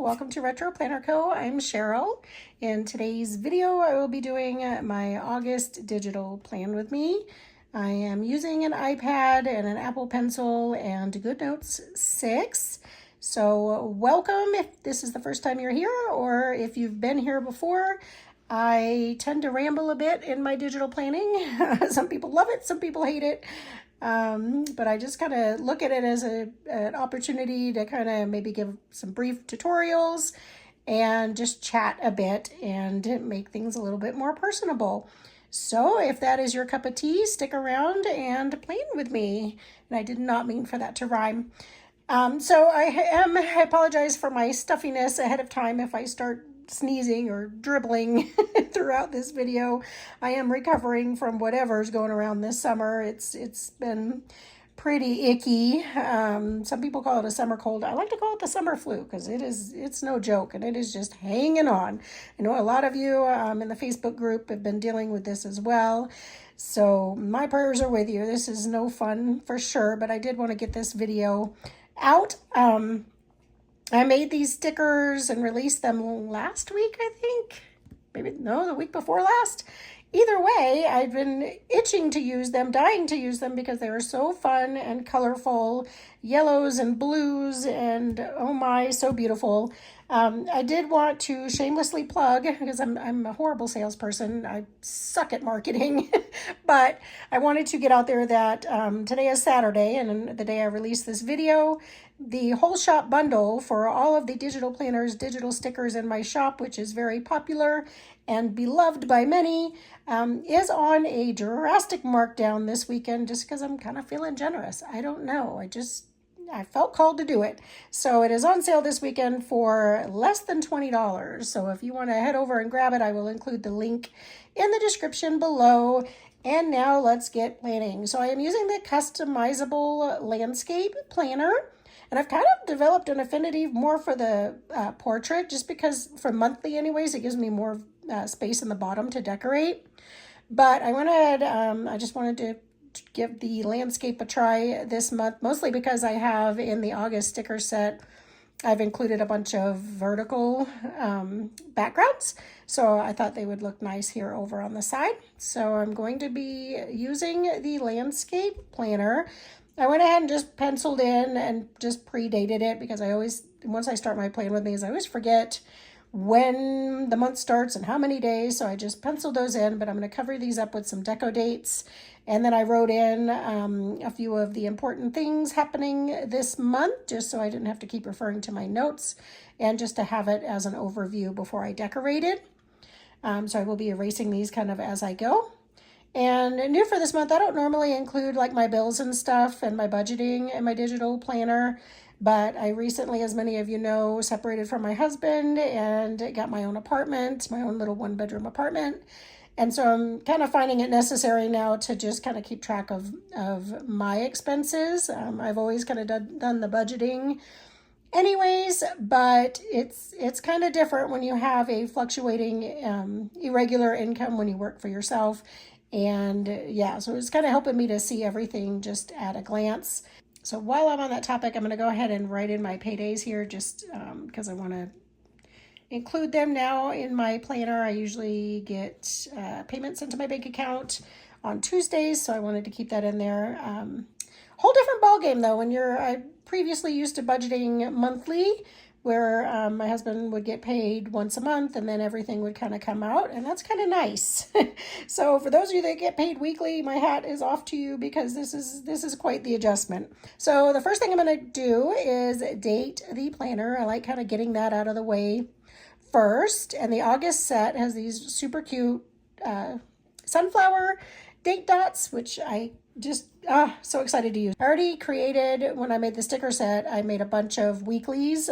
welcome to Retro Planner Co. I'm Cheryl. In today's video, I will be doing my August digital plan with me. I am using an iPad and an Apple Pencil and Goodnotes 6. So welcome if this is the first time you're here, or if you've been here before. I tend to ramble a bit in my digital planning. Some people love it, some people hate it. But I just kind of look at it as an opportunity to kind of maybe give some brief tutorials and just chat a bit and make things a little bit more personable. So if that is your cup of tea, stick around and plan with me. And I did not mean for that to rhyme. So I apologize for my stuffiness ahead of time if I start sneezing or dribbling throughout this video. I am recovering from whatever's going around this summer. It's been pretty icky. Some people call it a summer cold. I like to call it the summer flu because it's no joke and it is just hanging on. I know a lot of you in the Facebook group have been dealing with this as well. So my prayers are with you. This is no fun for sure, but I did want to get this video out. I made these stickers and released them last week, I think. Maybe, no, the week before last. Either way, I've been itching to use them, dying to use them because they were so fun and colorful, yellows and blues, and oh my, so beautiful. I did want to shamelessly plug, because I'm a horrible salesperson. I suck at marketing, but I wanted to get out there that today is Saturday, and the day I release this video, the whole shop bundle for all of the digital planners, digital stickers in my shop, which is very popular and beloved by many, is on a drastic markdown this weekend just because I'm kind of feeling generous. I don't know. I felt called to do it. So it is on sale this weekend for less than $20. So if you want to head over and grab it, I will include the link in the description below. And now let's get planning. So I am using the customizable landscape planner. And I've kind of developed an affinity more for the portrait, just because for monthly anyways, it gives me more space in the bottom to decorate. But I went ahead, I just wanted to give the landscape a try this month, mostly because I have in the August sticker set, I've included a bunch of vertical backgrounds. So I thought they would look nice here over on the side. So I'm going to be using the landscape planner. I went ahead and just penciled in and just predated it because once I start my plan with me, I always forget when the month starts and how many days. So I just penciled those in, but I'm going to cover these up with some deco dates. And then I wrote in a few of the important things happening this month, just so I didn't have to keep referring to my notes and just to have it as an overview before I decorated. So I will be erasing these kind of as I go. And new for this month, I don't normally include like my bills and stuff and my budgeting in my digital planner, but I recently, as many of you know, separated from my husband and got my own apartment, my own little one-bedroom apartment. And so I'm kind of finding it necessary now to just kind of keep track of my expenses. I've always kind of done the budgeting anyways, but it's kind of different when you have a fluctuating irregular income when you work for yourself. And yeah, so it's kind of helping me to see everything just at a glance. So while I'm on that topic, I'm going to go ahead and write in my paydays here just because I want to include them now in my planner. I usually get payments into my bank account on Tuesdays, so I wanted to keep that in there. Whole different ballgame though when I previously used to budgeting monthly, where my husband would get paid once a month and then everything would kind of come out, and that's kind of nice. So for those of you that get paid weekly, my hat is off to you because this is quite the adjustment. So the first thing I'm going to do is date the planner. I like kind of getting that out of the way first. And the August set has these super cute sunflower date dots, which I just so excited to use. I already created, when I made the sticker set, I made a bunch of weeklies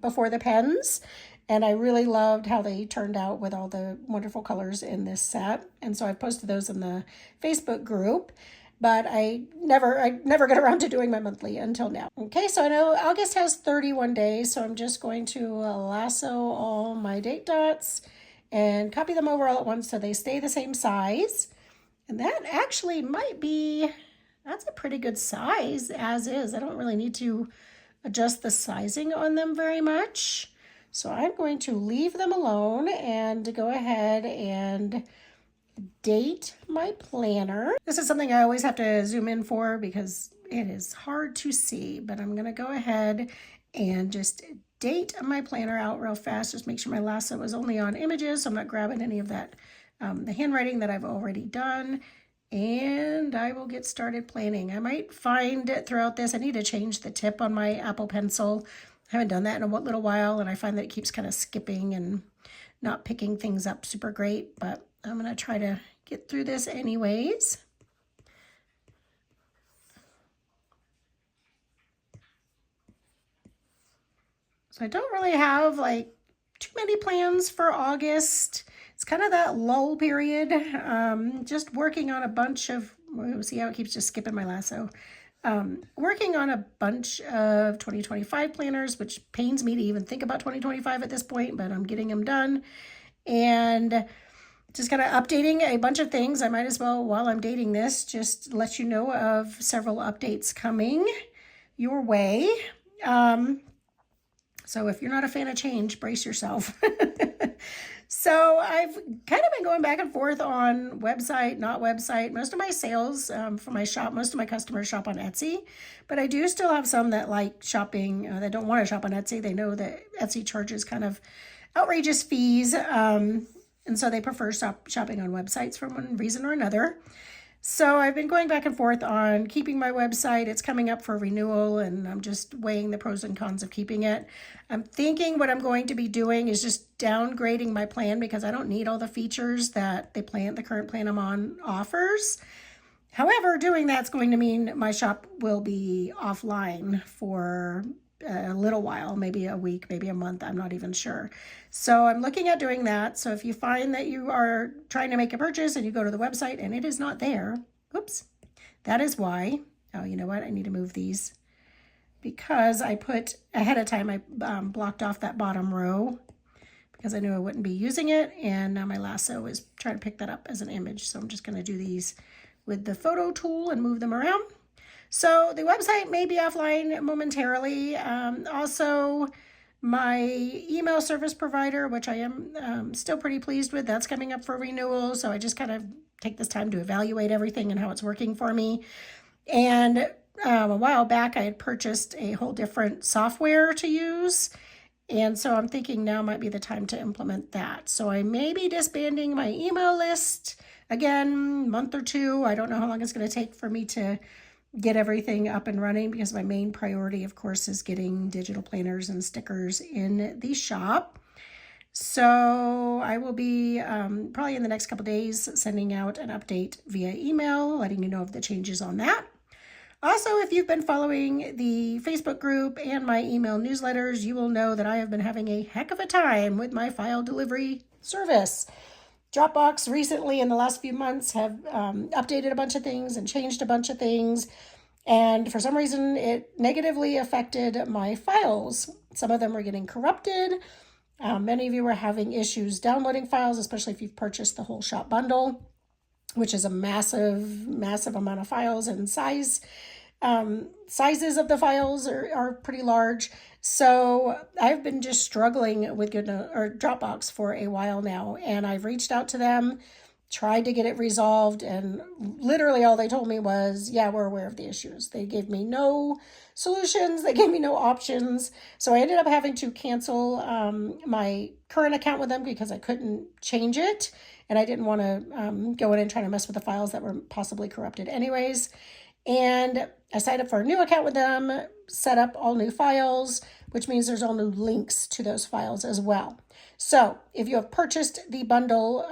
before the pens, and I really loved how they turned out with all the wonderful colors in this set. And so I posted those in the Facebook group, but I never got around to doing my monthly until now. Okay, so I know August has 31 days, so I'm just going to lasso all my date dots and copy them over all at once so they stay the same size. And that actually that's a pretty good size as is. I don't really need to adjust the sizing on them very much. So I'm going to leave them alone and go ahead and date my planner. This is something I always have to zoom in for because it is hard to see, but I'm gonna go ahead and just date my planner out real fast. Just make sure my lasso is only on images, so I'm not grabbing any of that, the handwriting that I've already done. And I will get started planning. I might find throughout this, I need to change the tip on my Apple Pencil. I haven't done that in a little while, and I find that it keeps kind of skipping and not picking things up super great, but I'm going to try to get through this anyways. So I don't really have like too many plans for August. It's kind of that lull period. Just working on a bunch of, see how it keeps just skipping my lasso. Working on a bunch of 2025 planners, which pains me to even think about 2025 at this point, but I'm getting them done. And just kind of updating a bunch of things. I might as well, while I'm dating this, just let you know of several updates coming your way. So if you're not a fan of change, brace yourself. So I've kind of been going back and forth on website, not website. Most of my sales for my shop, most of my customers shop on Etsy, but I do still have some that like shopping, that don't want to shop on Etsy. They know that Etsy charges kind of outrageous fees, and so they prefer shopping on websites for one reason or another. So I've been going back and forth on keeping my website. It's coming up for renewal, and I'm just weighing the pros and cons of keeping it. I'm thinking what I'm going to be doing is just downgrading my plan because I don't need all the features that the current plan I'm on offers. However, doing that's going to mean my shop will be offline for a little while, maybe a week, maybe a month, I'm not even sure. So I'm looking at doing that. So if you find that you are trying to make a purchase and you go to the website and it is not there, oops, that is why. Oh, you know what? I need to move these because I put ahead of time, I blocked off that bottom row because I knew I wouldn't be using it. And now my lasso is trying to pick that up as an image. So I'm just going to do these with the photo tool and move them around. So the website may be offline momentarily. Also, my email service provider, which I am still pretty pleased with, that's coming up for renewal. So I just kind of take this time to evaluate everything and how it's working for me. And a while back, I had purchased a whole different software to use. And so I'm thinking now might be the time to implement that. So I may be disbanding my email list again, month or two. I don't know how long it's going to take for me to get everything up and running because my main priority, of course, is getting digital planners and stickers in the shop. So I will be probably in the next couple days sending out an update via email, letting you know of the changes on that. Also, if you've been following the Facebook group and my email newsletters, you will know that I have been having a heck of a time with my file delivery service. Dropbox recently in the last few months have updated a bunch of things and changed a bunch of things. And for some reason, it negatively affected my files. Some of them were getting corrupted. Many of you were having issues downloading files, especially if you've purchased the whole shop bundle, which is a massive, massive amount of files, and sizes of the files are pretty large. So I've been just struggling with Goodnotes or Dropbox for a while now, and I've reached out to them, tried to get it resolved, and literally all they told me was, yeah, we're aware of the issues. They gave me no solutions. They gave me no options. So I ended up having to cancel my current account with them because I couldn't change it, and I didn't want to go in and try to mess with the files that were possibly corrupted anyways. And I signed up for a new account with them, set up all new files, which means there's all new links to those files as well. So if you have purchased the bundle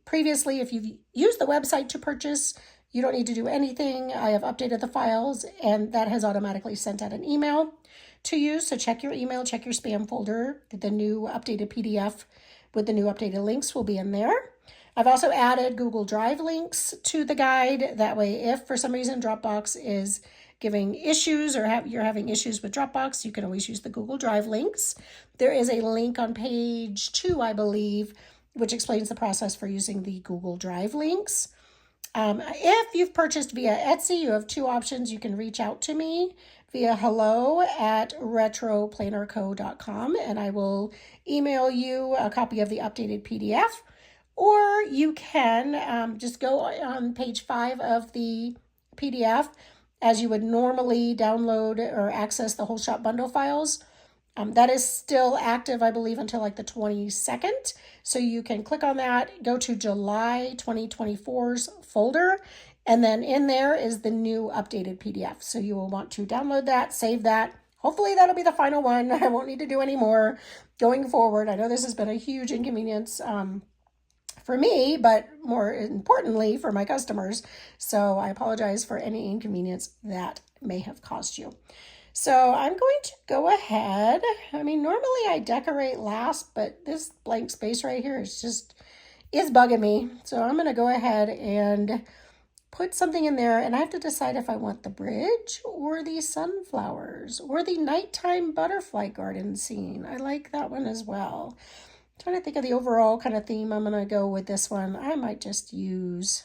previously, if you've used the website to purchase, you don't need to do anything. I have updated the files, and that has automatically sent out an email to you. So check your email, check your spam folder. The new updated PDF with the new updated links will be in there. I've also added Google Drive links to the guide. That way, if for some reason Dropbox is giving issues or you're having issues with Dropbox, you can always use the Google Drive links. There is a link on page 2, I believe, which explains the process for using the Google Drive links. If you've purchased via Etsy, you have two options. You can reach out to me via hello@retroplannerco.com, and I will email you a copy of the updated PDF. Or you can just go on page 5 of the PDF as you would normally download or access the whole shop bundle files. That is still active, I believe, until like the 22nd. So you can click on that, go to July 2024's folder, and then in there is the new updated PDF. So you will want to download that, save that. Hopefully that'll be the final one. I won't need to do any more going forward. I know this has been a huge inconvenience for me, but more importantly for my customers. So I apologize for any inconvenience that may have caused you. So I'm going to go ahead. I mean, normally I decorate last, but this blank space right here is bugging me. So I'm going to go ahead and put something in there, and I have to decide if I want the bridge or the sunflowers or the nighttime butterfly garden scene. I like that one as well. I'm trying to think of the overall kind of theme. I'm going to go with this one. I might just use,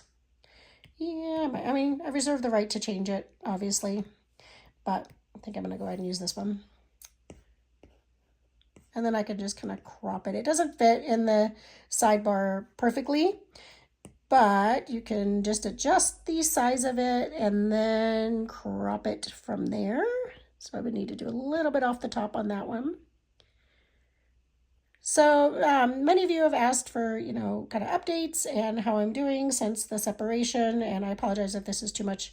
I mean, I reserve the right to change it, obviously, but I think I'm going to go ahead and use this one. And then I can just kind of crop it. It doesn't fit in the sidebar perfectly, but you can just adjust the size of it and then crop it from there. So I would need to do a little bit off the top on that one. So many of you have asked for, kind of updates and how I'm doing since the separation. And I apologize if this is too much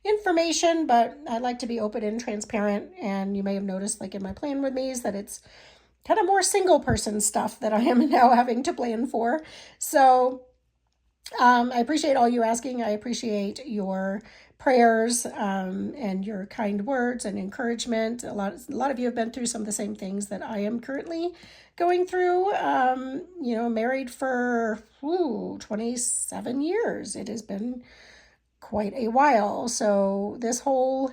information, but I like to be open and transparent. And you may have noticed, like in my plan with me's, that it's kind of more single person stuff that I am now having to plan for. So I appreciate all you asking. I appreciate your prayers and your kind words and encouragement. A lot of you have been through some of the same things that I am currently going through. Married for 27 years. It has been quite a while. So this whole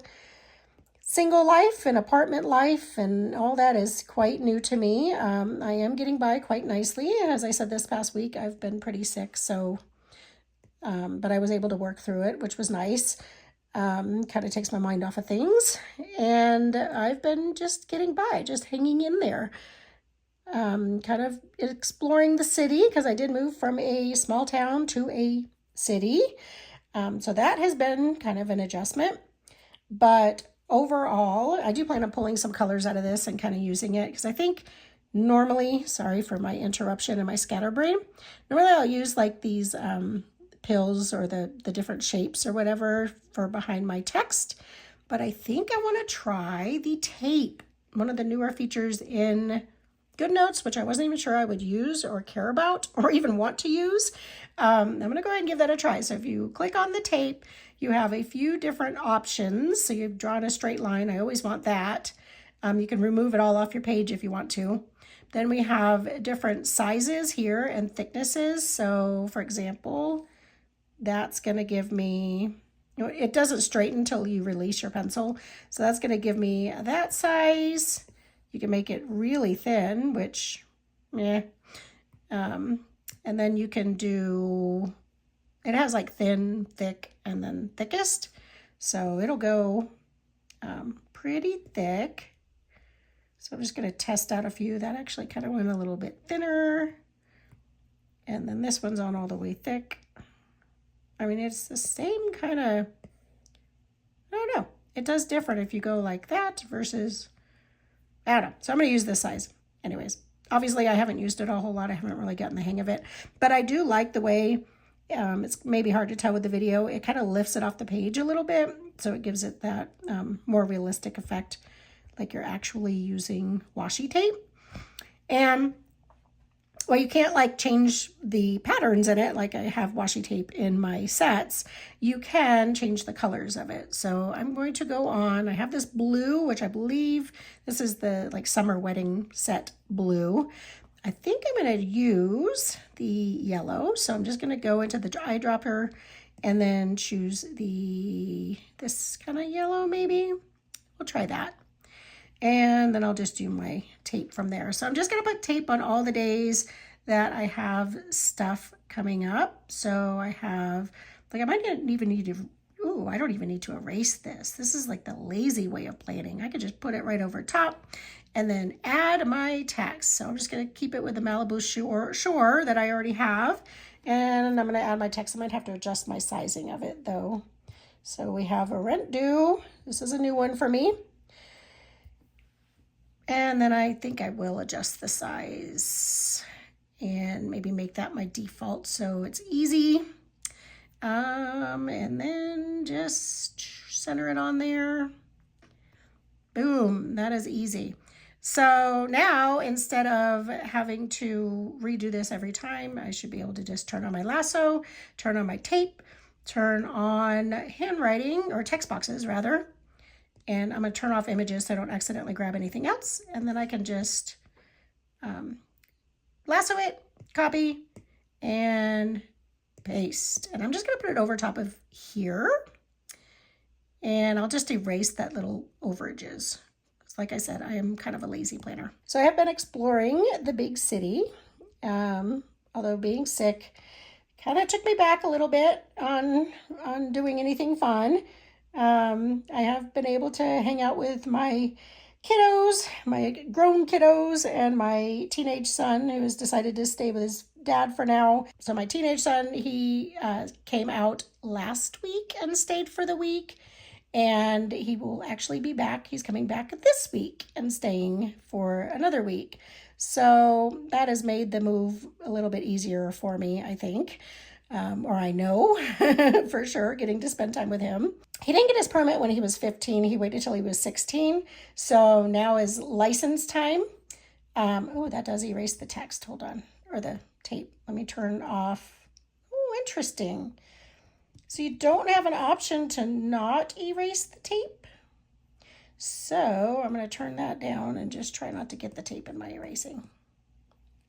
single life and apartment life and all that is quite new to me. I am getting by quite nicely. And as I said, this past week, I've been pretty sick. So, but I was able to work through it, which was nice. Kind of takes my mind off of things. And I've been just getting by, just hanging in there. Kind of exploring the city because I did move from a small town to a city. So that has been kind of an adjustment. But overall, I do plan on pulling some colors out of this and kind of using it because I think normally, sorry for my interruption and my scatterbrain, normally I'll use like these pills or the different shapes or whatever for behind my text. But I think I want to try the tape, one of the newer features in Goodnotes, which I wasn't even sure I would use or care about or even want to use. I'm going to go ahead and give that a try. So if you click on the tape, you have a few different options. So you've drawn a straight line. I always want that. You can remove it all off your page if you want to. Then we have different sizes here and thicknesses. So for example, that's going to give me, it doesn't straighten until you release your pencil. So that's going to give me that size. You can make it really thin, which, and then you can do, it has like thin, thick, and then thickest. So it'll go pretty thick. So I'm just going to test out a few. That actually kind of went a little bit thinner. And then this one's on all the way thick. I mean, it's the same kind of, I don't know. It does different if you go like that versus, I don't know. So I'm going to use this size. Anyways, obviously I haven't used it a whole lot. I haven't really gotten the hang of it. But I do like the way, it's maybe hard to tell with the video, it kind of lifts it off the page a little bit. So it gives it that more realistic effect, like you're actually using washi tape. And well, you can't like change the patterns in it like I have washi tape in my sets. You can change the colors of it. So I'm going to go on, I have this blue, which I believe this is the like summer wedding set blue. I think I'm going to use the yellow. So I'm just going to go into the eyedropper and then choose this kind of yellow maybe. We'll try that. And then I'll just do my tape from there. So I'm just going to put tape on all the days that I have stuff coming up. So I have, like I might even need to, oh, I don't even need to erase this. This is like the lazy way of planning. I could just put it right over top and then add my text. So I'm just going to keep it with the Malibu Shore that I already have. And I'm going to add my text. I might have to adjust my sizing of it though. So we have a rent due. This is a new one for me. And then I think I will adjust the size and maybe make that my default so it's easy. And then just center it on there. Boom, that is easy. So now instead of having to redo this every time, I should be able to just turn on my lasso, turn on my tape, turn on handwriting or text boxes rather. And I'm going to turn off images so I don't accidentally grab anything else. And then I can just lasso it, copy, and paste. And I'm just going to put it over top of here. And I'll just erase that little overages. Like I said, I am kind of a lazy planner. So I have been exploring the big city. Although being sick kind of took me back a little bit on doing anything fun. I have been able to hang out with my kiddos, my grown kiddos, and my teenage son who has decided to stay with his dad for now. So my teenage son, he came out last week and stayed for the week. And he will actually be back. He's coming back this week and staying for another week. So that has made the move a little bit easier for me, I think. Or I know for sure, getting to spend time with him. He didn't get his permit when he was 15. He waited till he was 16. So now is license time. Oh, that does erase the text. Hold on. Or the tape. Let me turn off. Oh, interesting. So you don't have an option to not erase the tape. So I'm going to turn that down and just try not to get the tape in my erasing.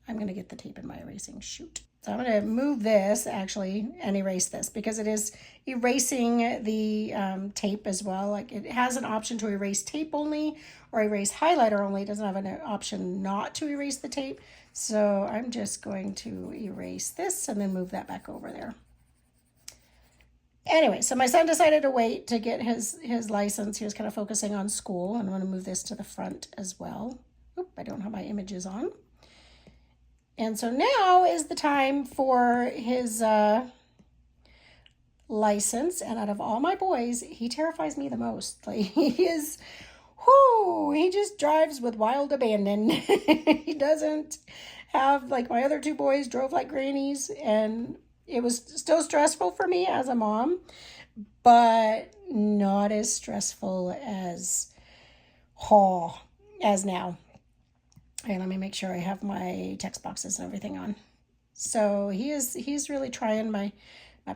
I'm going to get the tape in my erasing. Shoot. So I'm going to move this actually and erase this because it is erasing the tape as well. Like it has an option to erase tape only or erase highlighter only. It doesn't have an option not to erase the tape. So I'm just going to erase this and then move that back over there. Anyway, so my son decided to wait to get his license. He was kind of focusing on school. And I'm going to move this to the front as well. Oop, I don't have my images on. And so now is the time for his license. And out of all my boys, he terrifies me the most. Like he is, whoo, he just drives with wild abandon. He doesn't have, like my other two boys drove like grannies, and it was still stressful for me as a mom, but not as stressful as now. And let me make sure I have my text boxes and everything on. So he's really trying my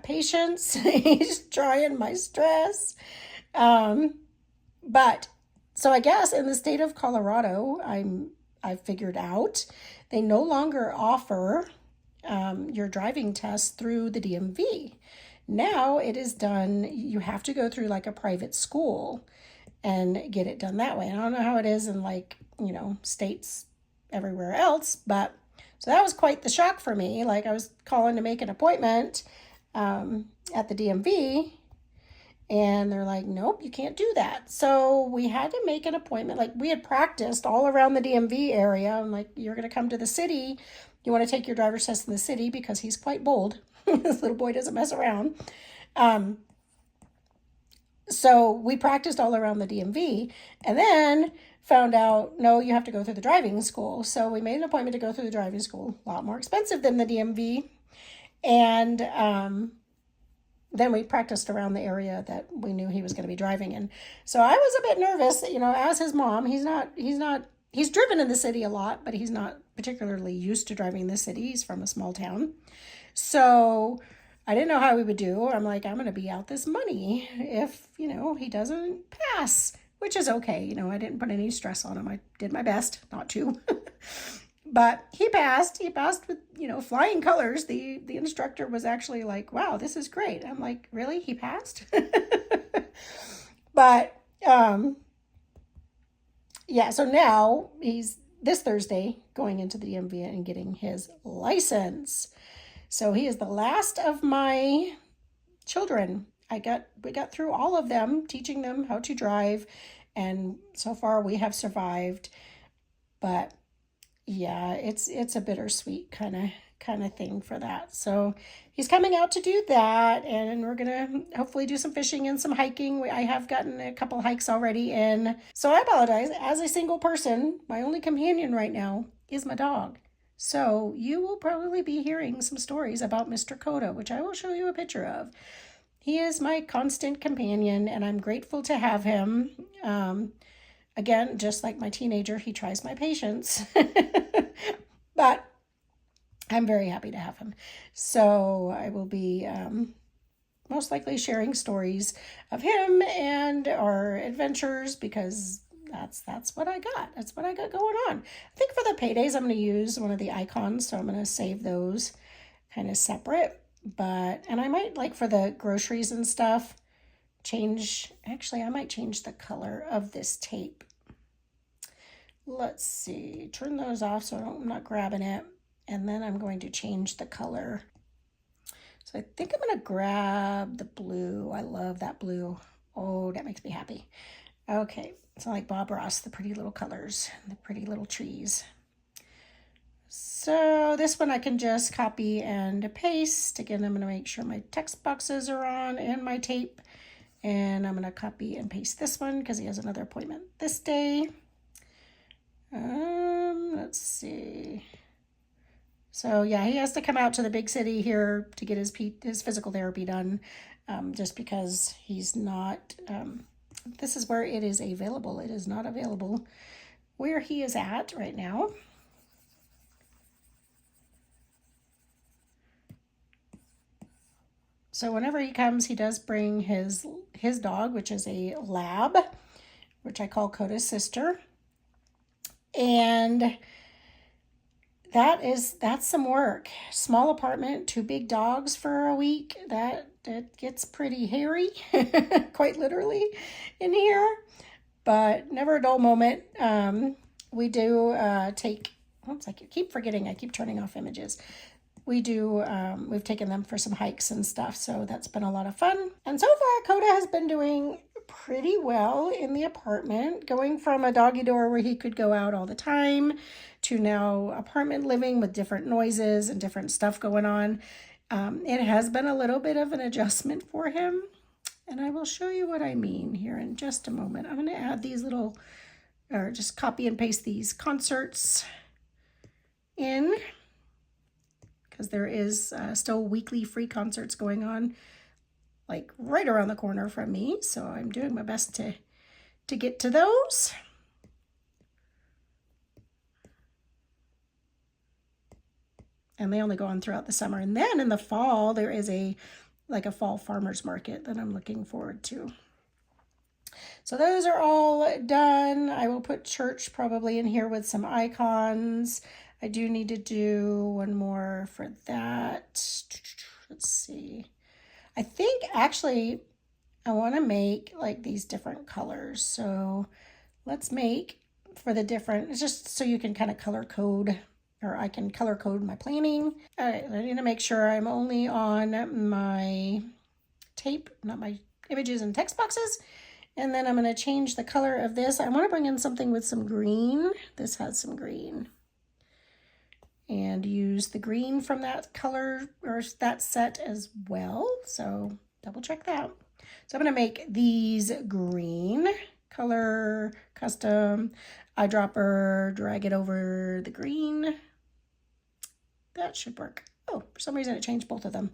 patience. He's trying my stress. But so I guess in the state of Colorado, I've figured out they no longer offer your driving test through the DMV. Now it is done, you have to go through like a private school and get it done that way. I don't know how it is in like, states everywhere else, but so that was quite the shock for me. Like I was calling to make an appointment at the DMV and they're like, nope, you can't do that. So we had to make an appointment. Like we had practiced all around the DMV area. I'm like, you're going to come to the city. You want to take your driver's test in the city because he's quite bold. This little boy doesn't mess around. So we practiced all around the DMV and then found out, no, you have to go through the driving school. So we made an appointment to go through the driving school, a lot more expensive than the DMV. And then we practiced around the area that we knew he was going to be driving in. So I was a bit nervous, as his mom. He's driven in the city a lot, but he's not particularly used to driving in the city. He's from a small town. So I didn't know how we would do. I'm like, I'm going to be out this money if, he doesn't pass, which is okay. I didn't put any stress on him. I did my best not to. But he passed. He passed with, flying colors. The instructor was actually like, wow, this is great. I'm like, really? He passed? But, yeah, so now he's this Thursday going into the DMV and getting his license. So he is the last of my children we got through all of them, teaching them how to drive, and so far we have survived. But yeah, it's a bittersweet kind of thing for that. So he's coming out to do that, and we're gonna hopefully do some fishing and some hiking. I have gotten a couple hikes already in. So I apologize. As a single person, my only companion right now is my dog. So you will probably be hearing some stories about Mr. Coda, which I will show you a picture of. He is my constant companion, and I'm grateful to have him. Again, just like my teenager, he tries my patience. But I'm very happy to have him. So I will be most likely sharing stories of him and our adventures, because that's what I got. That's what I got going on. I think for the paydays, I'm going to use one of the icons, so I'm going to save those kind of separate. And I might, like for the groceries and stuff, I might change the color of this tape. Let's see, turn those off so I'm not grabbing it. And then I'm going to change the color. So I think I'm going to grab the blue. I love that blue. Oh, that makes me happy. Okay, it's like Bob Ross, the pretty little colors, the pretty little trees. So this one I can just copy and paste. Again, I'm going to make sure my text boxes are on and my tape. And I'm going to copy and paste this one because he has another appointment this day. Let's see. So yeah, he has to come out to the big city here to get his physical therapy done, just because he's not, this is where it is available. It is not available where he is at right now. So whenever he comes, he does bring his dog, which is a lab, which I call Coda's sister. And that's some work. Small apartment, 2 big dogs for a week. That gets pretty hairy, quite literally, in here. But never a dull moment. We do take. Oops, I keep forgetting. I keep turning off images. We've taken them for some hikes and stuff, so that's been a lot of fun. And so far, Coda has been doing pretty well in the apartment, going from a doggy door where he could go out all the time to now apartment living with different noises and different stuff going on. It has been a little bit of an adjustment for him, and I will show you what I mean here in just a moment. I'm going to add these just copy and paste these concerts in, because there is still weekly free concerts going on, like right around the corner from me. So I'm doing my best to get to those. And they only go on throughout the summer. And then in the fall, there is a fall farmer's market that I'm looking forward to. So those are all done. I will put church probably in here with some icons. I do need to do one more for that. Let's see. I think actually I want to make like these different colors. So let's make for the different, it's just so you can kind of color code, or I can color code my planning. All right, I need to make sure I'm only on my tape, not my images and text boxes. And then I'm going to change the color of this. I want to bring in something with some green. This has some green. And use the green from that color or that set as well. So double check that. So I'm going to make these green, color, custom, eyedropper, drag it over the green. That should work. Oh, for some reason it changed both of them.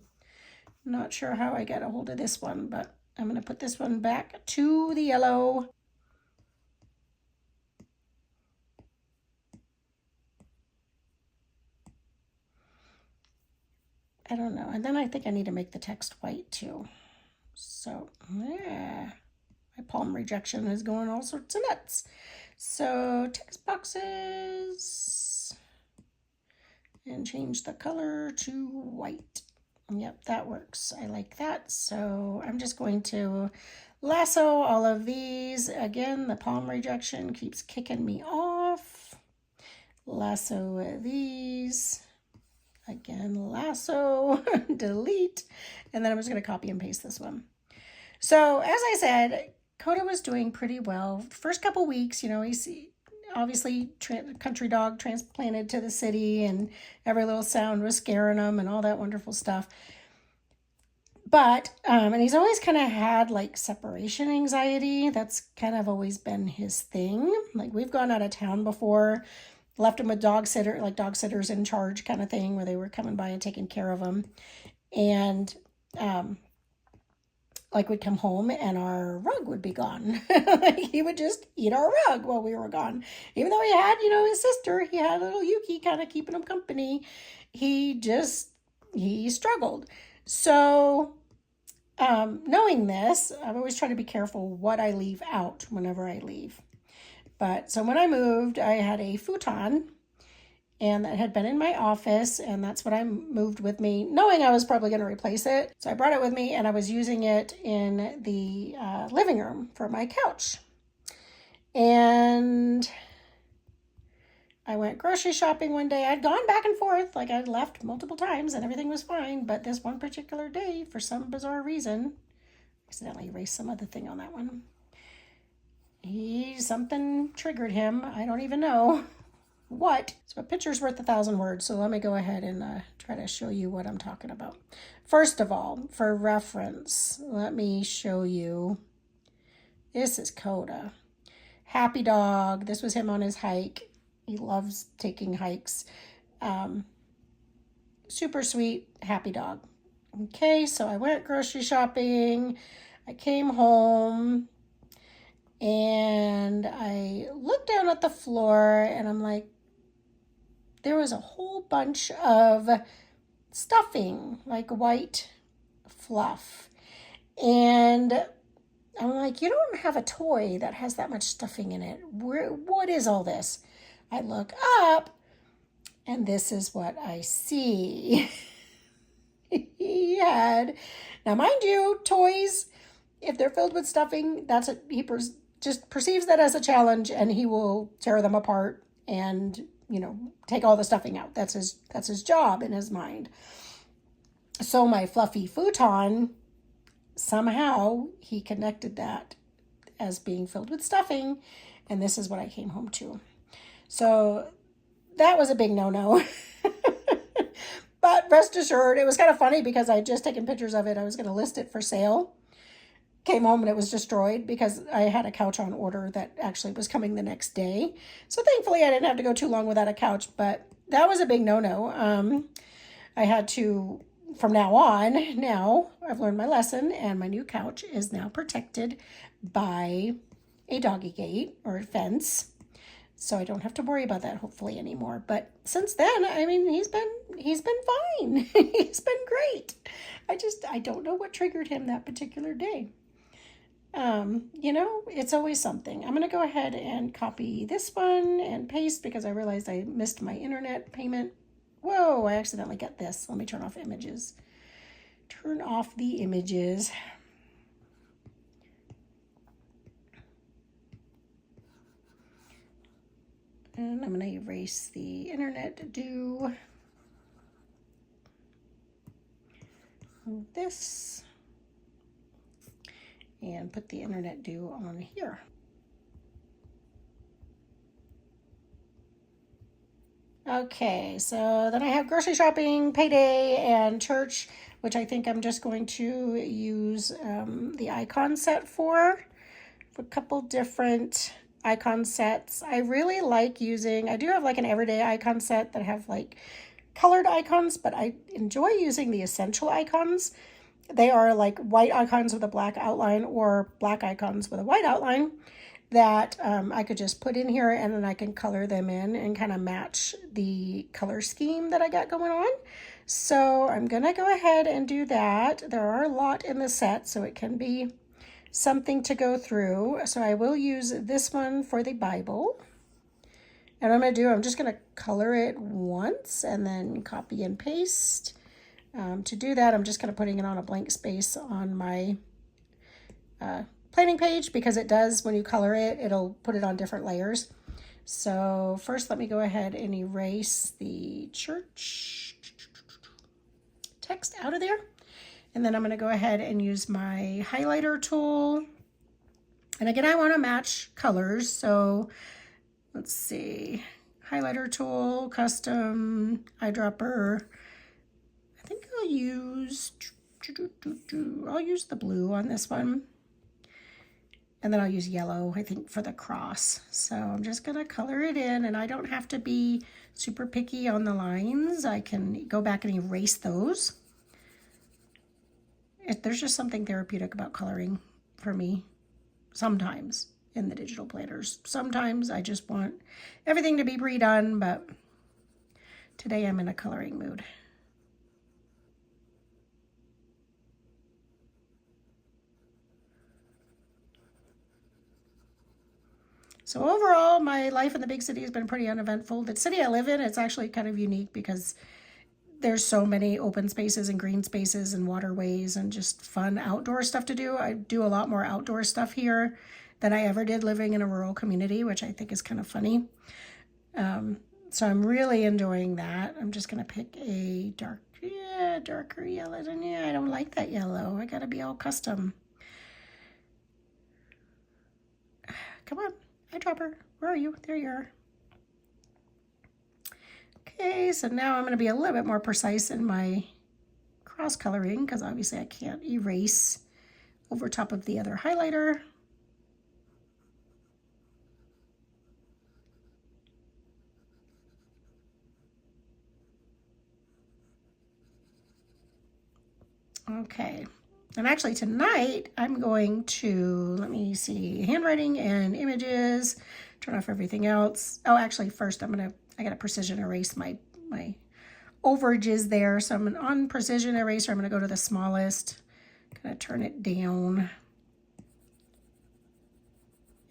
Not sure how I got a hold of this one, but I'm going to put this one back to the yellow. I don't know. And then I think I need to make the text white too. So, yeah, my palm rejection is going all sorts of nuts. So, text boxes, and change the color to white. Yep, that works. I like that. So, I'm just going to lasso all of these. Again, the palm rejection keeps kicking me off. Lasso these. Again, lasso, delete, and then I'm just going to copy and paste this one. So as I said, Coda was doing pretty well. First couple weeks, he's obviously country dog transplanted to the city, and every little sound was scaring him and all that wonderful stuff. But, and he's always kind of had like separation anxiety. That's kind of always been his thing. Like we've gone out of town before, left him with dog sitters in charge kind of thing, where they were coming by and taking care of him. And, like we'd come home and our rug would be gone. Like he would just eat our rug while we were gone. Even though he had, his sister, he had little Yuki kind of keeping him company. He struggled. So, knowing this, I've always tried to be careful what I leave out whenever I leave. But so when I moved, I had a futon, and that had been in my office, and that's what I moved with me, knowing I was probably going to replace it. So I brought it with me, and I was using it in the living room for my couch. And I went grocery shopping one day. I'd gone back and forth, like I'd left multiple times, and everything was fine. But this one particular day, for some bizarre reason, I accidentally erased some other thing on that one. Something triggered him. I don't even know what. So a picture's worth 1,000 words. So let me go ahead and try to show you what I'm talking about. First of all, for reference, let me show you. This is Coda. Happy dog. This was him on his hike. He loves taking hikes. Super sweet, happy dog. Okay, so I went grocery shopping. I came home and I looked down at the floor and I'm like, there was a whole bunch of stuffing, like white fluff. And I'm like, you don't have a toy that has that much stuffing in it. What is all this? I look up, and this is what I see. He had, now mind you, toys, if they're filled with stuffing, he just perceives that as a challenge, and he will tear them apart and take all the stuffing out. That's his job in his mind. So my fluffy futon, somehow he connected that as being filled with stuffing, and this is what I came home to. So that was a big no-no. But rest assured, it was kind of funny because I had just taken pictures of it. I was going to list it for sale. Came home and it was destroyed because I had a couch on order that actually was coming the next day. So thankfully I didn't have to go too long without a couch, but that was a big no-no. I had to, from now on, now I've learned my lesson, and my new couch is now protected by a doggy gate or a fence. So I don't have to worry about that hopefully anymore. But since then, I mean, he's been fine. He's been great. I don't know what triggered him that particular day. It's always something. I'm going to go ahead and copy this one and paste because I realized I missed my internet payment. Whoa, I accidentally got this. Let me turn off images. Turn off the images. And I'm going to erase the internet do. This. And put the internet do on here. Okay, so then I have grocery shopping, payday, and church, which I think I'm just going to use the icon set for a couple different icon sets. I really like I do have like an everyday icon set that have like colored icons, but I enjoy using the essential icons. They are like white icons with a black outline or black icons with a white outline that I could just put in here, and then I can color them in and kind of match the color scheme that I got going on. So I'm going to go ahead and do that. There are a lot in the set, so it can be something to go through. So I will use this one for the Bible. And what I'm going to do, I'm just going to color it once and then copy and paste. To do that, I'm just kind of putting it on a blank space on my planning page, because it does, when you color it, it'll put it on different layers. So first, let me go ahead and erase the church text out of there. And then I'm going to go ahead and use my highlighter tool. And again, I want to match colors. So let's see, highlighter tool, custom, eyedropper. I think I'll use the blue on this one. And then I'll use yellow, I think, for the cross. So I'm just going to color it in, and I don't have to be super picky on the lines. I can go back and erase those. There's just something therapeutic about coloring for me sometimes in the digital planners. Sometimes I just want everything to be pre-done, but today I'm in a coloring mood. So overall, my life in the big city has been pretty uneventful. The city I live in, it's actually kind of unique because there's so many open spaces and green spaces and waterways and just fun outdoor stuff to do. I do a lot more outdoor stuff here than I ever did living in a rural community, which I think is kind of funny. So I'm really enjoying that. I'm just going to pick a darker yellow. Yeah, I don't like that yellow. I got to be all custom. Come on. Eyedropper, where are you? There you are. Okay, so now I'm going to be a little bit more precise in my cross coloring because obviously I can't erase over top of the other highlighter. Okay. And actually tonight I'm going to, let me see, handwriting and images, turn off everything else. Oh, actually first I got to precision erase my overages there. So I'm on precision eraser. I'm going to go to the smallest, kind of turn it down.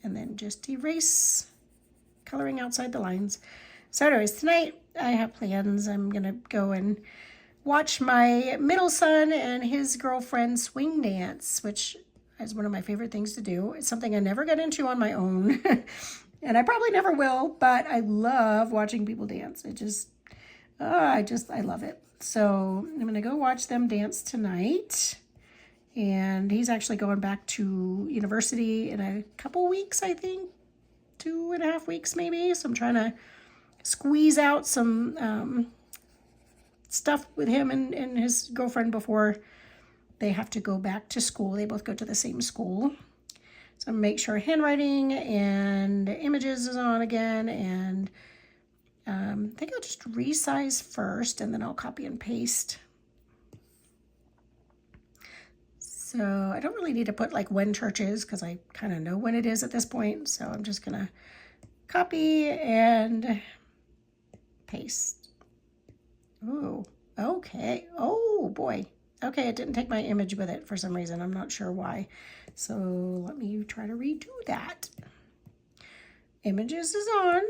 And then just erase, coloring outside the lines. So anyways, tonight I have plans. I'm going to go and watch my middle son and his girlfriend swing dance, which is one of my favorite things to do. It's something I never got into on my own, and I probably never will, but I love watching people dance. I love it. So I'm going to go watch them dance tonight, and he's actually going back to university in a couple weeks, I think, 2.5 weeks maybe. So I'm trying to squeeze out some stuff with him and his girlfriend before they have to go back to school. They both go to the same school. So make sure handwriting and images is on again, and I think I'll just resize first and then I'll copy and paste. So I don't really need to put like when church is because I kind of know when it is at this point. So I'm just gonna copy and paste. Ooh, okay. Oh boy. Okay, it didn't take my image with it for some reason. I'm not sure why. So let me try to redo that. Images is on.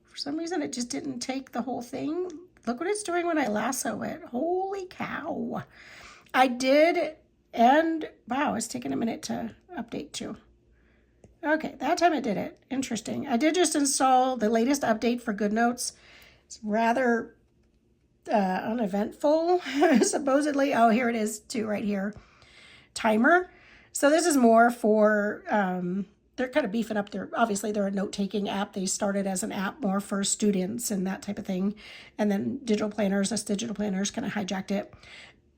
For some reason, it just didn't take the whole thing. Look what it's doing when I lasso it. Holy cow. I did, and wow, it's taking a minute to update too. Okay, that time it did it. Interesting. I did just install the latest update for Goodnotes. It's rather uneventful, supposedly. Oh, here it is too, right here. Timer. So this is more for, they're kind of beefing up their, obviously they're a note-taking app. They started as an app more for students and that type of thing. And then us digital planners kind of hijacked it.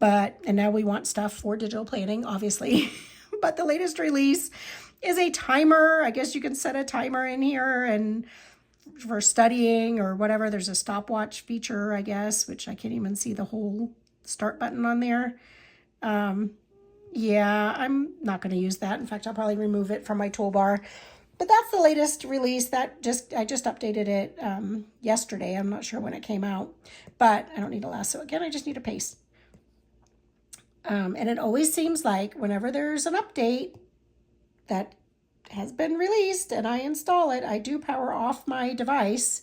And now we want stuff for digital planning, obviously. But the latest release is a timer. I guess you can set a timer in here and for studying or whatever. There's a stopwatch feature, I guess, which I can't even see the whole start button on there. Yeah, I'm not going to use that. In fact, I'll probably remove it from my toolbar. But that's the latest release. I just updated it yesterday. I'm not sure when it came out, but I don't need a lasso again. I just need a paste. And it always seems like whenever there's an update that has been released and I install it, I do power off my device,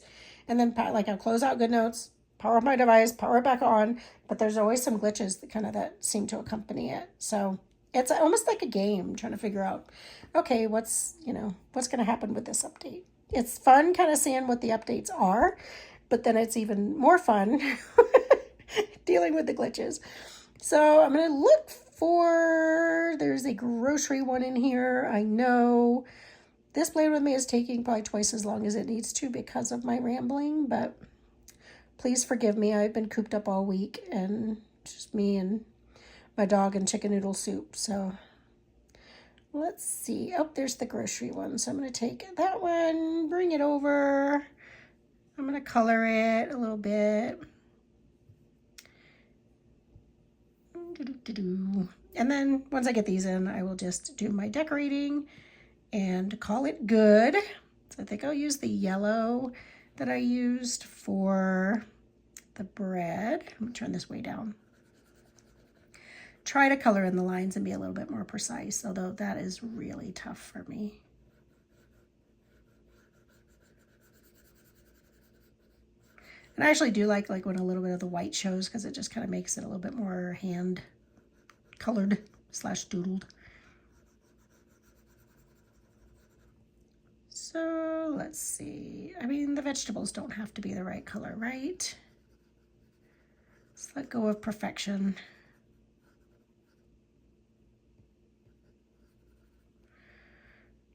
and then I'll close out Goodnotes, power off my device, power it back on, but there's always some glitches that seem to accompany it. So it's almost like a game trying to figure out, okay, what's going to happen with this update. It's fun kind of seeing what the updates are, but then it's even more fun dealing with the glitches. So I'm going to look for, there's a grocery one in here. I know this Plan With Me is taking probably twice as long as it needs to because of my rambling, but please forgive me. I've been cooped up all week and just me and my dog and chicken noodle soup. So let's see. Oh, there's the grocery one. So I'm going to take that one, bring it over. I'm going to color it a little bit. And then once I get these in, I will just do my decorating and call it good. So I think I'll use the yellow that I used for the bread. I'm gonna turn this way down. Try to color in the lines and be a little bit more precise, although that is really tough for me. And I actually do like when a little bit of the white shows, because it just kind of makes it a little bit more hand colored / doodled. So let's see. I mean, the vegetables don't have to be the right color, right? Let's let go of perfection.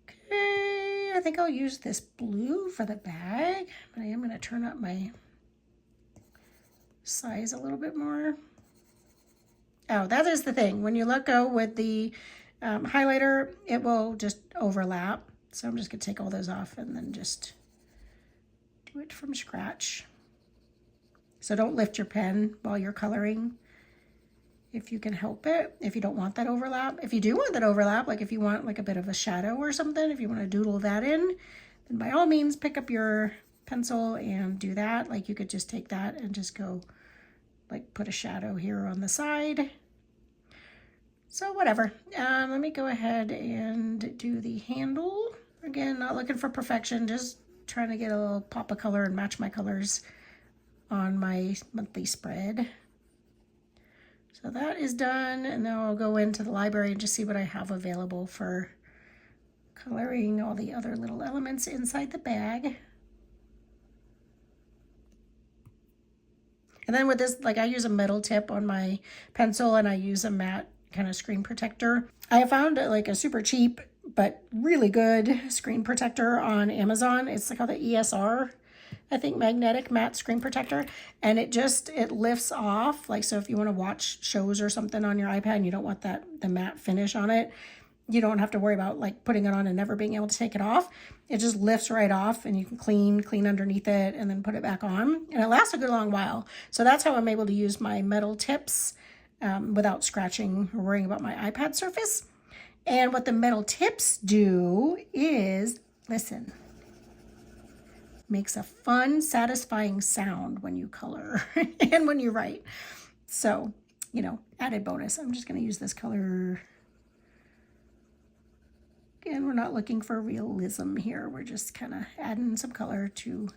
Okay, I think I'll use this blue for the bag, but I am going to turn up my size a little bit more. Oh, that is the thing. When you let go with the highlighter, it will just overlap. So I'm just going to take all those off and then just do it from scratch. So don't lift your pen while you're coloring if you can help it, if you don't want that overlap. If you do want that overlap, like if you want like a bit of a shadow or something, if you want to doodle that in, then by all means pick up your pencil and do that. Like you could just take that and just go like put a shadow here on the side. So whatever. Let me go ahead and do the handle. Again, not looking for perfection, just trying to get a little pop of color and match my colors on my monthly spread. So that is done, and now I'll go into the library and just see what I have available for coloring all the other little elements inside the bag. And then with this, like I use a metal tip on my pencil and I use a matte kind of screen protector. I found like a super cheap but really good screen protector on Amazon. It's called the ESR, I think, magnetic matte screen protector, and it lifts off. Like, so if you want to watch shows or something on your iPad and you don't want the matte finish on it, you don't have to worry about like putting it on and never being able to take it off. It just lifts right off and you can clean underneath it and then put it back on, and it lasts a good long while. So that's how I'm able to use my metal tips without scratching or worrying about my iPad surface. And what the metal tips do is, listen, makes a fun, satisfying sound when you color and when you write. So, you know, added bonus. I'm just going to use this color. Again, we're not looking for realism here. We're just kind of adding some color to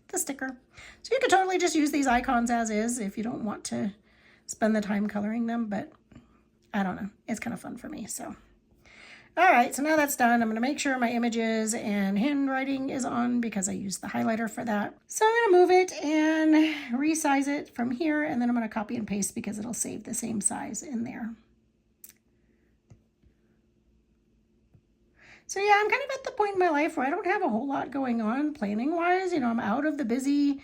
the sticker. So you could totally just use these icons as is if you don't want to spend the time coloring them, but I don't know. It's kind of fun for me, so. All right, so now that's done. I'm going to make sure my images and handwriting is on because I used the highlighter for that. So I'm going to move it and resize it from here, and then I'm going to copy and paste because it'll save the same size in there. So yeah, I'm kind of at the point in my life where I don't have a whole lot going on planning-wise. You know, I'm out of the busy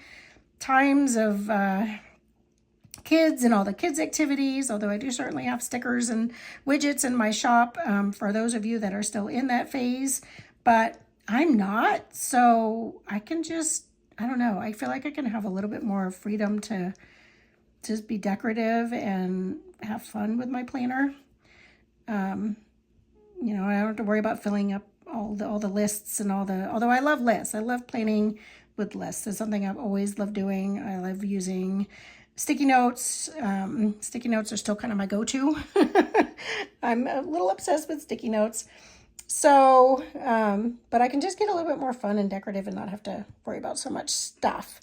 times of kids and all the kids activities, although I do certainly have stickers and widgets in my shop for those of you that are still in that phase, but I'm not. So I can just, I don't know, I feel like I can have a little bit more freedom to just be decorative and have fun with my planner. You know, I don't have to worry about filling up all the lists and although I love lists. I love planning with lists. It's something I've always loved doing. I love using sticky notes. Sticky notes are still kind of my go-to. I'm a little obsessed with sticky notes. So, but I can just get a little bit more fun and decorative and not have to worry about so much stuff.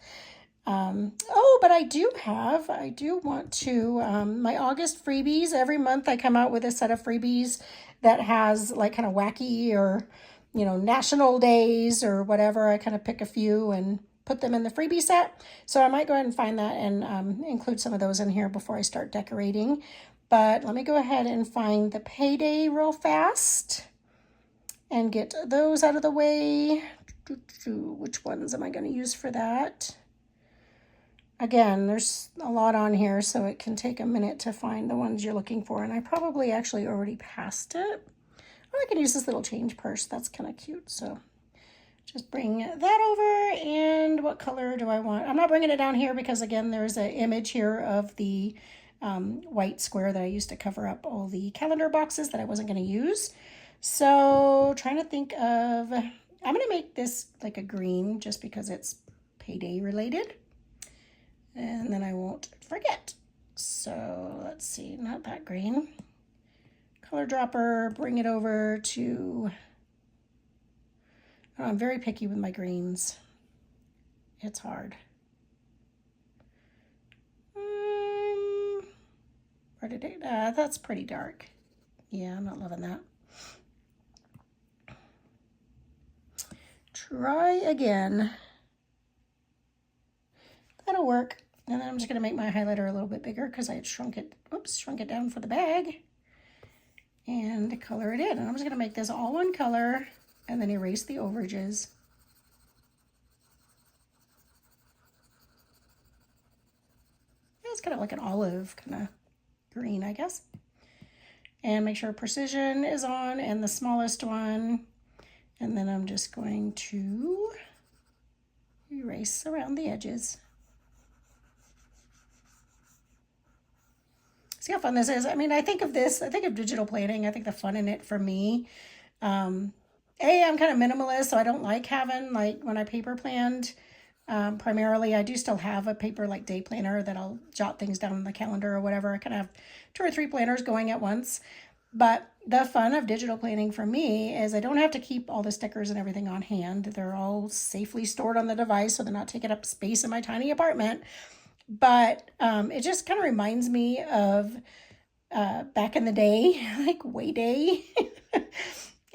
Oh, but I do want to, my August freebies, every month I come out with a set of freebies that has like kind of wacky or, you know, national days or whatever. I kind of pick a few and put them in the freebie set. So I might go ahead and find that and include some of those in here before I start decorating. But let me go ahead and find the payday real fast and get those out of the way. Which ones am I going to use for that? Again, there's a lot on here, so it can take a minute to find the ones you're looking for. And I probably actually already passed it. Or I can use this little change purse. That's kind of cute. So just bring that over. And what color do I want? I'm not bringing it down here because, again, there's an image here of the white square that I used to cover up all the calendar boxes that I wasn't going to use. So trying to think of, I'm going to make this like a green just because it's payday related. And then I won't forget. So let's see, not that green. Color dropper, bring it over to, oh, I'm very picky with my greens. It's hard. Where did it, that's pretty dark. Yeah, I'm not loving that. Try again. That'll work. And then I'm just going to make my highlighter a little bit bigger because I had shrunk it down for the bag. And color it in. And I'm just going to make this all one color and then erase the overages. Yeah, it's kind of like an olive kind of green, I guess. And make sure precision is on and the smallest one. And then I'm just going to erase around the edges. See how fun this is? I mean, I think of digital planning. I think the fun in it for me. I'm kind of minimalist, so I don't like having, like, when I paper planned, primarily, I do still have a paper, like, day planner that I'll jot things down on the calendar or whatever. I kind of have 2 or 3 planners going at once. But the fun of digital planning for me is I don't have to keep all the stickers and everything on hand. They're all safely stored on the device, so they're not taking up space in my tiny apartment. But it just kind of reminds me of back in the day, like Way Day.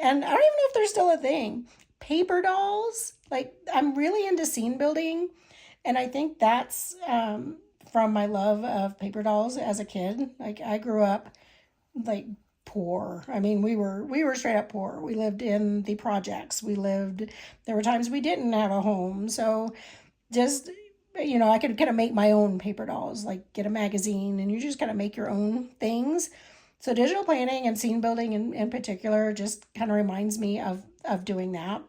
And I don't even know if they're still a thing. Paper dolls. Like, I'm really into scene building. And I think that's from my love of paper dolls as a kid. Like, I grew up, like, poor. I mean, we were straight up poor. We lived in the projects. There were times we didn't have a home. So just, you know, I could kind of make my own paper dolls, like get a magazine and you just kind of make your own things. So digital planning and scene building in particular just kind of reminds me of doing that.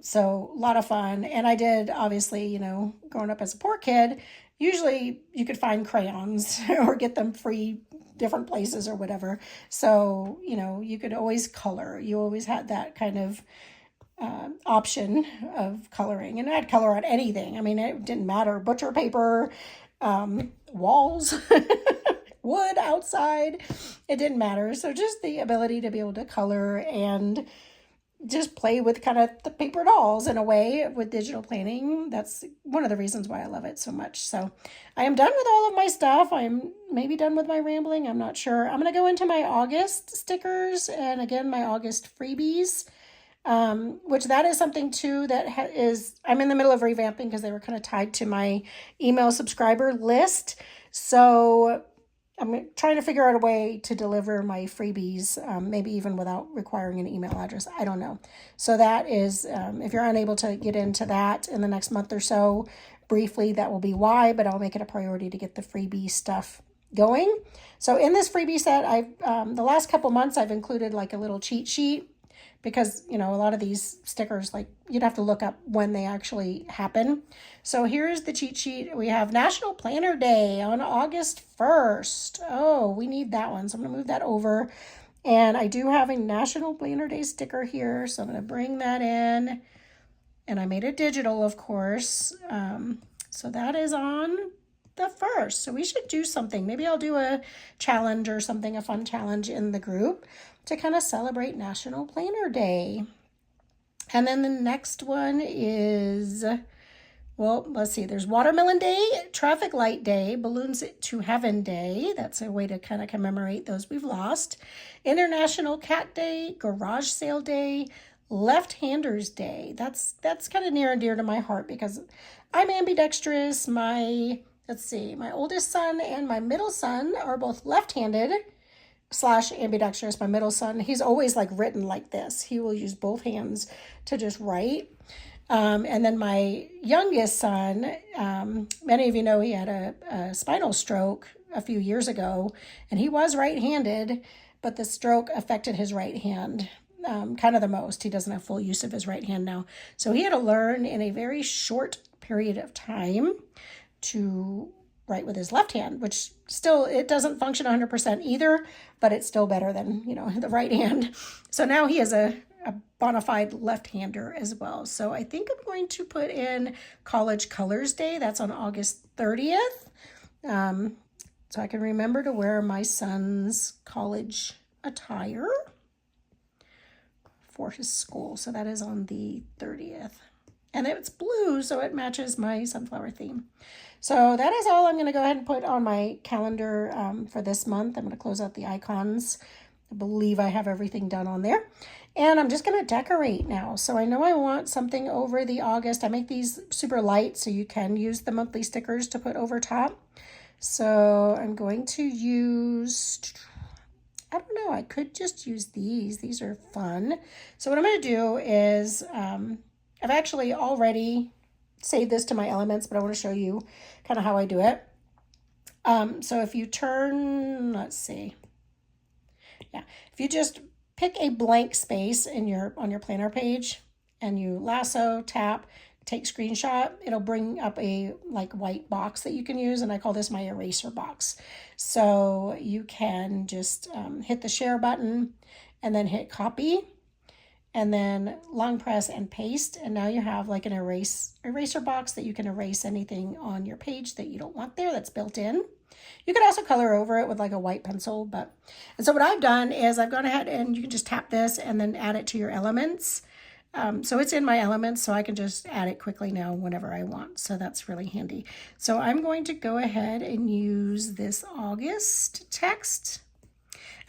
So a lot of fun. And I did, obviously, you know, growing up as a poor kid, usually you could find crayons or get them free different places or whatever. So, you know, you could always color. You always had that kind of option of coloring, and I'd color on anything. I mean, it didn't matter. Butcher paper, walls, wood outside, it didn't matter. So just the ability to be able to color and just play with kind of the paper dolls in a way with digital planning. That's one of the reasons why I love it so much. So I am done with all of my stuff. I'm maybe done with my rambling. I'm not sure. I'm going to go into my August stickers and again, my August freebies. Which that is something too that I'm in the middle of revamping because they were kind of tied to my email subscriber list. So I'm trying to figure out a way to deliver my freebies, maybe even without requiring an email address. I don't know. So that is, if you're unable to get into that in the next month or so, briefly, that will be why, but I'll make it a priority to get the freebie stuff going. So in this freebie set, the last couple months, I've included like a little cheat sheet. Because, you know, a lot of these stickers, like, you'd have to look up when they actually happen. So here's the cheat sheet. We have National Planner Day on August 1st. Oh, we need that one. So I'm going to move that over. And I do have a National Planner Day sticker here. So I'm going to bring that in. And I made it digital, of course. So that is on the 1st. So we should do something. Maybe I'll do a challenge or something, a fun challenge in the group to kind of celebrate National Planner Day. And then the next one is, well, let's see, there's Watermelon Day, Traffic Light Day, Balloons to Heaven Day. That's a way to kind of commemorate those we've lost. International Cat Day, Garage Sale Day, Left-Handers Day. That's kind of near and dear to my heart because I'm ambidextrous. Let's see, my oldest son and my middle son are both left-handed / ambidextrous. My middle son, he's always like written like this. He will use both hands to just write. And then my youngest son, many of you know he had a spinal stroke a few years ago, and he was right-handed, but the stroke affected his right hand kind of the most. He doesn't have full use of his right hand now. So he had to learn in a very short period of time to write with his left hand, which still, it doesn't function 100% either, but it's still better than, the right hand. So now he is a bona fide left-hander as well. So I think I'm going to put in College Colors Day. That's on August 30th. So I can remember to wear my son's college attire for his school. So that is on the 30th. And it's blue, so it matches my sunflower theme. So that is all I'm going to go ahead and put on my calendar for this month. I'm going to close out the icons. I believe I have everything done on there. And I'm just going to decorate now. So I know I want something over the August. I make these super light so you can use the monthly stickers to put over top. So I'm going to use, I don't know, I could just use these. These are fun. So what I'm going to do is, I've actually already saved this to my elements, but I want to show you kind of how I do it. So if you turn, let's see. Yeah, if you just pick a blank space on your planner page and you lasso, tap, take screenshot, it'll bring up a like white box that you can use, and I call this my eraser box. So you can just hit the share button and then hit copy and then long press and paste, and now you have like an eraser box that you can erase anything on your page that you don't want there that's built in. You could also color over it with like a white pencil, and so what I've done is I've gone ahead and you can just tap this and then add it to your elements. So it's in my elements, so I can just add it quickly now whenever I want. So that's really handy. So I'm going to go ahead and use this August text.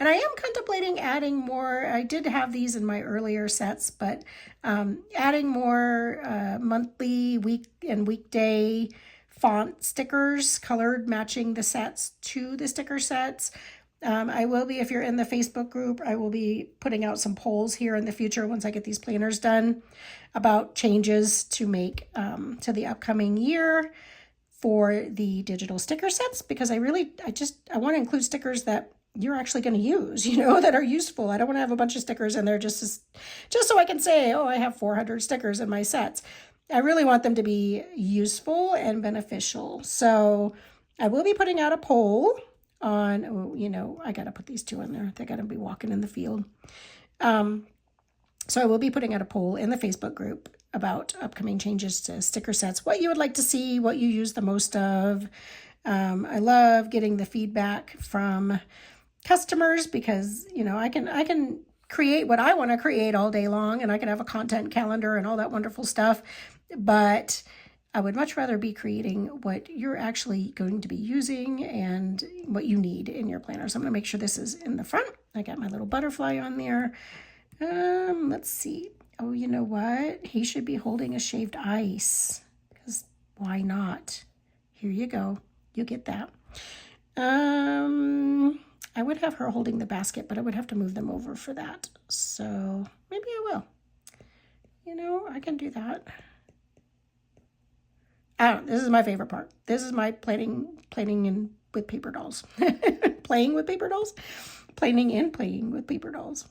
And I am contemplating adding more. I did have these in my earlier sets, but adding more monthly, week, and weekday font stickers, colored, matching the sets to the sticker sets. I will be, if you're in the Facebook group, I will be putting out some polls here in the future once I get these planners done about changes to make to the upcoming year for the digital sticker sets, because I want to include stickers that you're actually going to use, that are useful. I don't want to have a bunch of stickers in there just so I can say, oh, I have 400 stickers in my sets. I really want them to be useful and beneficial. So I will be putting out a poll on, I got to put these two in there. They got to be walking in the field. So I will be putting out a poll in the Facebook group about upcoming changes to sticker sets, what you would like to see, what you use the most of. I love getting the feedback from customers because, I can create what I want to create all day long, and I can have a content calendar and all that wonderful stuff, but I would much rather be creating what you're actually going to be using and what you need in your planner. So I'm going to make sure this is in the front. I got my little butterfly on there. Let's see. Oh, you know what? He should be holding a shaved ice, because why not? Here you go. You get that. I would have her holding the basket, but I would have to move them over for that. So maybe I will. I can do that. This is my favorite part. This is my planning with paper dolls. Playing with paper dolls? Planning and playing with paper dolls.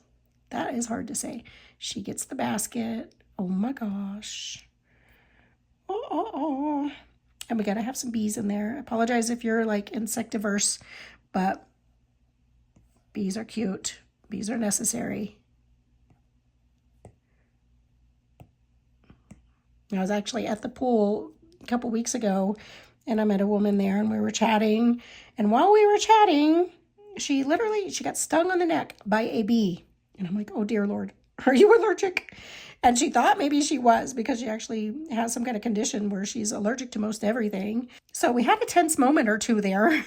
That is hard to say. She gets the basket. Oh my gosh. Oh. And we got to have some bees in there. I apologize if you're like insectivorous, but bees are cute. Bees are necessary. I was actually at the pool a couple weeks ago, and I met a woman there, and we were chatting. And while we were chatting, she got stung on the neck by a bee. And I'm like, oh dear Lord, are you allergic? And she thought maybe she was, because she actually has some kind of condition where she's allergic to most everything. So we had a tense moment or two there.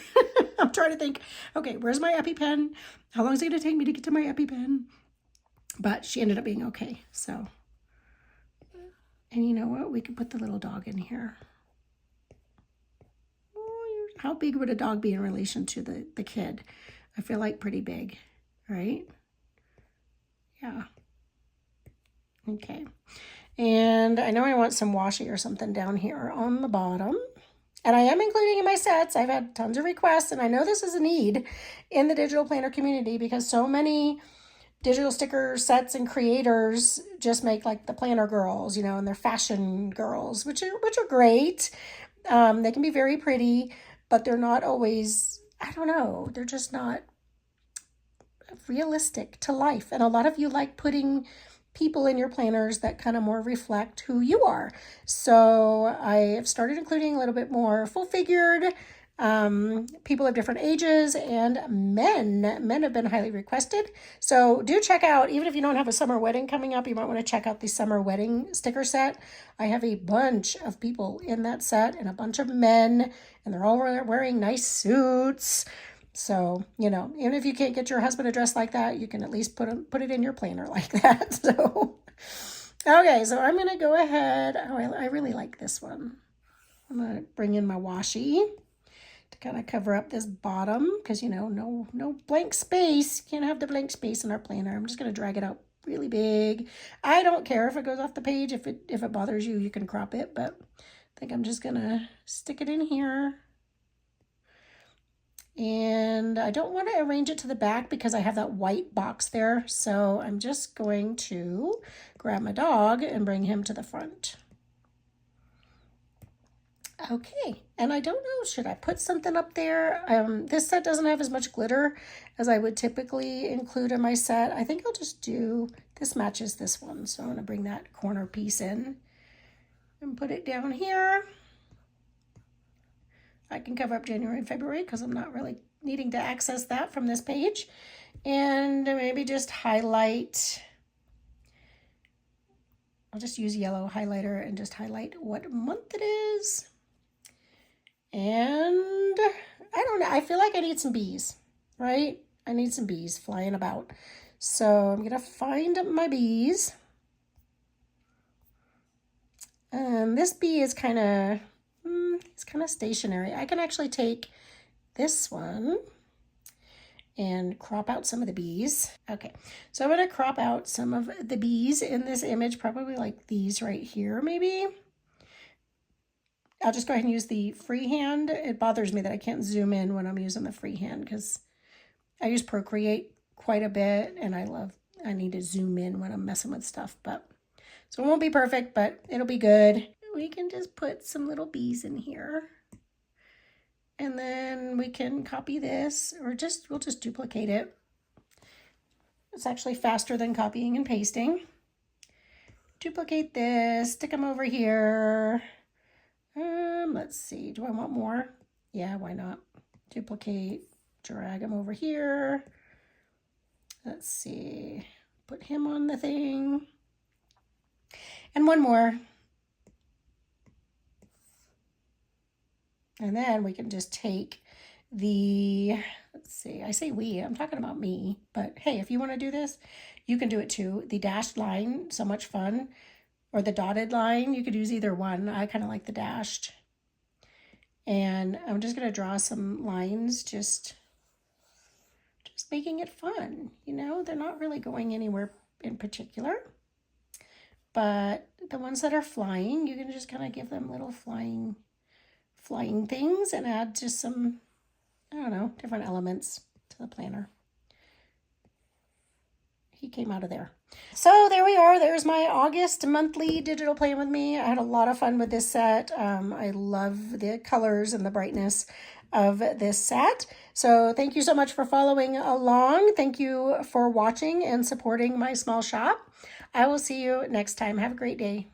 I'm trying to think, okay, where's my EpiPen? How long is it going to take me to get to my EpiPen? but she ended up being okay. So, and you know what? We could put the little dog in here. Oh, how big would a dog be in relation to the kid? I feel like pretty big, right? Yeah. Okay. And I know I want some washi or something down here on the bottom. And I am including in my sets. I've had tons of requests, and I know this is a need in the digital planner community because so many digital sticker sets and creators just make like the planner girls, you know, and they're fashion girls, which are great. They can be very pretty, but they're not always, I don't know, they're just not realistic to life. And a lot of you like putting people in your planners that kind of more reflect who you are. So I have started including a little bit more full-figured people of different ages, and men have been highly requested. So do check out, even if you don't have a summer wedding coming up, you might want to check out the summer wedding sticker set. I have a bunch of people in that set and a bunch of men, and they're all wearing nice suits. So, you know, even if you can't get your husband a dress like that, you can at least put it in your planner like that. So, okay, so I'm going to go ahead. Oh, I really like this one. I'm going to bring in my washi to kind of cover up this bottom because, you know, no blank space. Can't have the blank space in our planner. I'm just going to drag it out really big. I don't care if it goes off the page. If it bothers you, you can crop it, but I think I'm just going to stick it in here. And I don't want to arrange it to the back because I have that white box there. So I'm just going to grab my dog and bring him to the front. Okay, and I don't know, should I put something up there? This set doesn't have as much glitter as I would typically include in my set. I think I'll just do, this matches this one. So I'm going to bring that corner piece in and put it down here. I can cover up January and February because I'm not really needing to access that from this page. And maybe just highlight, I'll just use yellow highlighter and just highlight what month it is. And I don't know, I feel like I need some bees, right? I need some bees flying about. So I'm gonna find my bees. And this bee is kind of, it's kind of stationary. I can actually take this one and crop out some of the bees. Okay, so I'm going to crop out some of the bees in this image, probably like these right here, maybe. I'll just go ahead and use the freehand. It bothers me that I can't zoom in when I'm using the freehand because I use Procreate quite a bit, and I need to zoom in when I'm messing with stuff, but so it won't be perfect, but it'll be good. We can just put some little bees in here. And then we can copy this, or we'll just duplicate it. It's actually faster than copying and pasting. Duplicate this, stick them over here. Let's see, do I want more? Yeah, why not? Duplicate, drag them over here. Let's see, put him on the thing. And one more. And then we can just take the, let's see, I say we, I'm talking about me, but hey, if you want to do this, you can do it too. The dashed line, so much fun, or the dotted line, you could use either one. I kind of like the dashed. And I'm just going to draw some lines, just making it fun. You know, they're not really going anywhere in particular, but the ones that are flying, you can just kind of give them little flying things and add just some, I don't know, different elements to the planner. He came out of there. So there we are. There's my August monthly digital plan with me. I had a lot of fun with this set. I love the colors and the brightness of this set. So thank you so much for following along. Thank you for watching and supporting my small shop. I will see you next time. Have a great day.